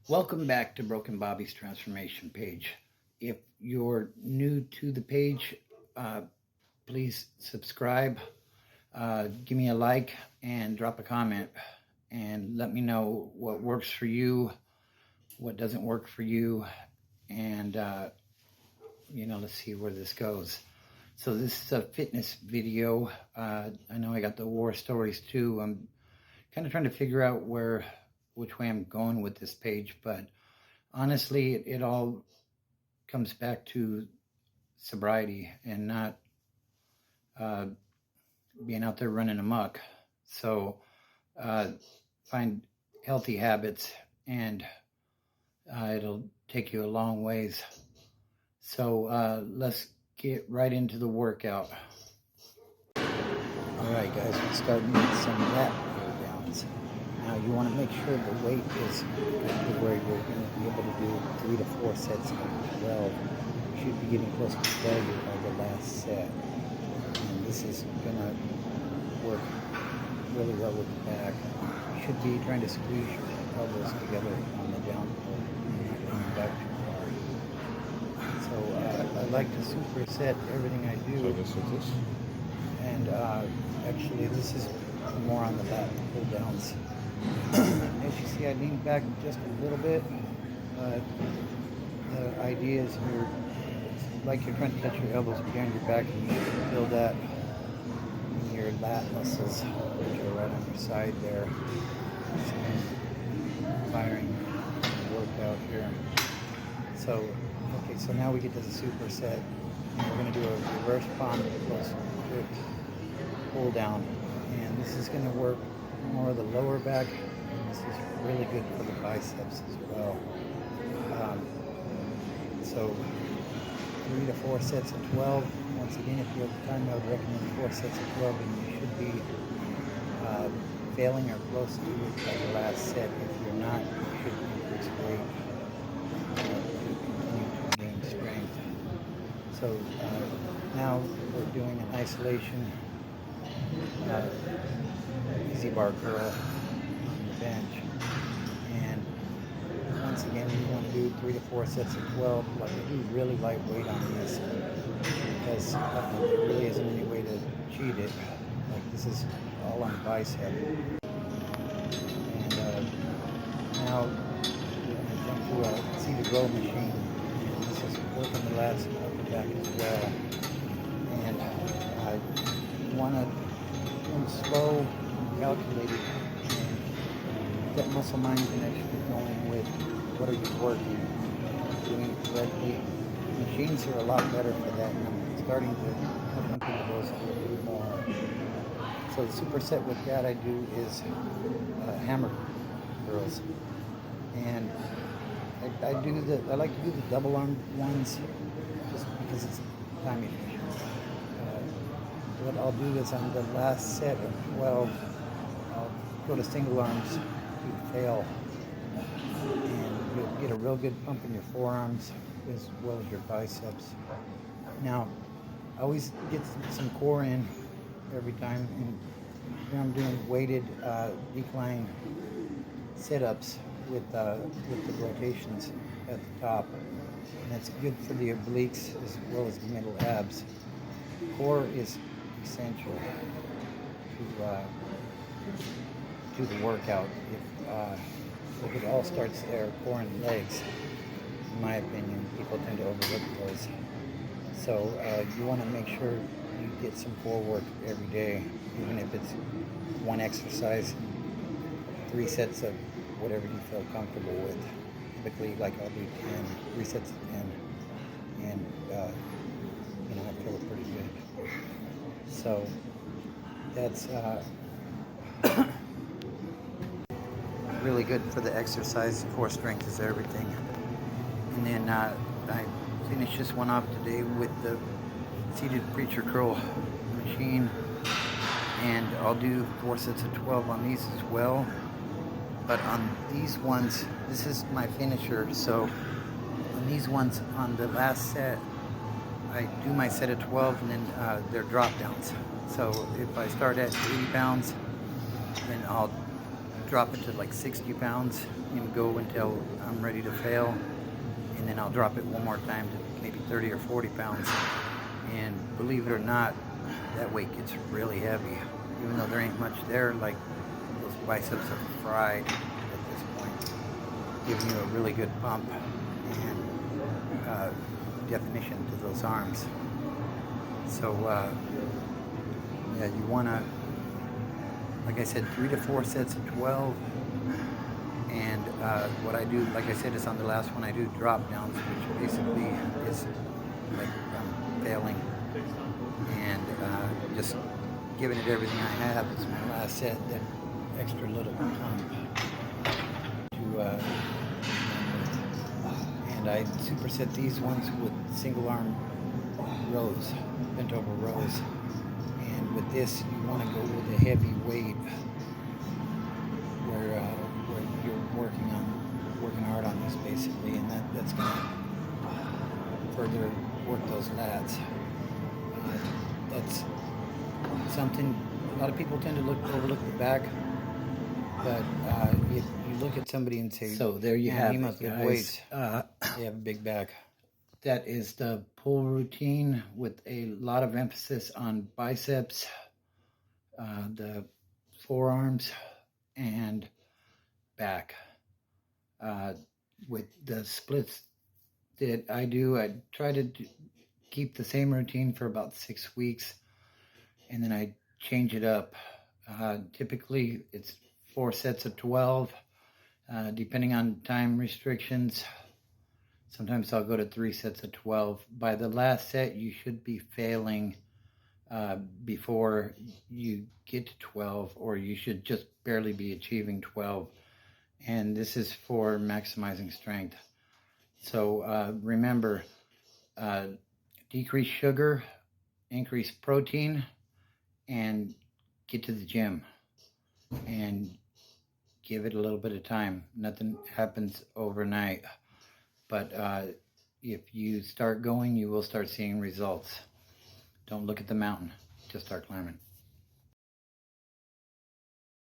Welcome back to Broken Bobby's Transformation page. If you're new to the page, please subscribe, give me a like, and drop a comment, and let me know what works for you, what doesn't work for you, and let's see where this goes. So this is a fitness video. I know I got the war stories too. I'm kind of trying to figure out which way I'm going with this page, but honestly, it all comes back to sobriety and not being out there running amok. So find healthy habits, and it'll take you a long ways. So let's get right into the workout. All right, guys, we're starting with some lat pull downs. Now you want to make sure the weight is where you're going to be able to do 3 to 4 sets of 12. You should be getting close to failure by the last set. And this is going to work really well with the back. You should be trying to squeeze your elbows together on the down pull and not leaning back too far. So I like to superset everything I do. So this is this? And actually this is more on the lat pull downs. As you see, I lean back just a little bit. The idea is it's like you're trying to touch your elbows behind your back, and you should feel that in your lat muscles, which are right on your side there. Firing the workout here. So, okay, so now we get to the superset. And we're going to do a reverse palm close grip pull down. And this is going to work more of the lower back, and this is really good for the biceps as well. So 3 to 4 sets of 12. Once again, if you have time, I would recommend 4 sets of 12, and you should be failing or close to it by the last set. If you're not, you should increase weight to continue to gain strength. So now we're doing an isolation easy bar curl on the bench, and once again you want to do 3 to 4 sets of 12. Like, do really lightweight on this because there really isn't any way to cheat it. Like, this is all on bicep. And now we're going to jump to a seated row machine, and this is working the lats and upper back as well. And I want to slow, calculated, and get muscle-mind connection going with what are you working, doing it correctly. Machines are a lot better for that, and I'm starting to hook up into those a little bit more. So the superset with that I do is hammer curls, and I like to do the double arm ones just because it's time efficient. What I'll do is on the last set of 12, I'll go to single arms to fail, and you'll get a real good pump in your forearms as well as your biceps. Now, I always get some core in every time, and here I'm doing weighted decline sit-ups with the rotations at the top, and that's good for the obliques as well as the middle abs. Core is essential to the workout. If it all starts there, core and legs, in my opinion, people tend to overlook those. So you want to make sure you get some core work every day, even if it's one exercise, 3 sets of whatever you feel comfortable with. Typically, like, I'll do 3 sets of 10, and I feel pretty good. So that's really good for the exercise. Core strength is everything. And then I finished this one off today with the seated preacher curl machine, and I'll do 4 sets of 12 on these as well. But on these ones, this is my finisher. So on these ones, on the last set, I do my set of 12, and then they're drop downs. So if I start at 80 pounds, then I'll drop it to like 60 pounds and go until I'm ready to fail. And then I'll drop it one more time to maybe 30 or 40 pounds. And believe it or not, that weight gets really heavy. Even though there ain't much there, like those biceps are fried at this point, giving you a really good pump and definition to those arms. So yeah, you want to, like I said, 3 to 4 sets of 12. And what I do, like I said, is on the last one I do drop downs, which basically is like I'm failing and just giving it everything I have. Is my last set, that extra little pump to and I superset these ones with single arm rows, bent over rows. And with this, you want to go with a heavy weight where you're working hard on this basically, and that's going to further work those lats. That's something a lot of people tend to overlook the back, but if you look at somebody and say, so there you have, he must lift weights, they have a big back. That is the pull routine with a lot of emphasis on biceps, the forearms, and back. With the splits that I do, I try to keep the same routine for about 6 weeks, and then I change it up. Typically, it's 4 sets of 12, depending on time restrictions. Sometimes I'll go to 3 sets of 12. By the last set, you should be failing before you get to 12, or you should just barely be achieving 12. And this is for maximizing strength. So remember, decrease sugar, increase protein, and get to the gym. And give it a little bit of time. Nothing happens overnight. But if you start going, you will start seeing results. Don't look at the mountain, just start climbing.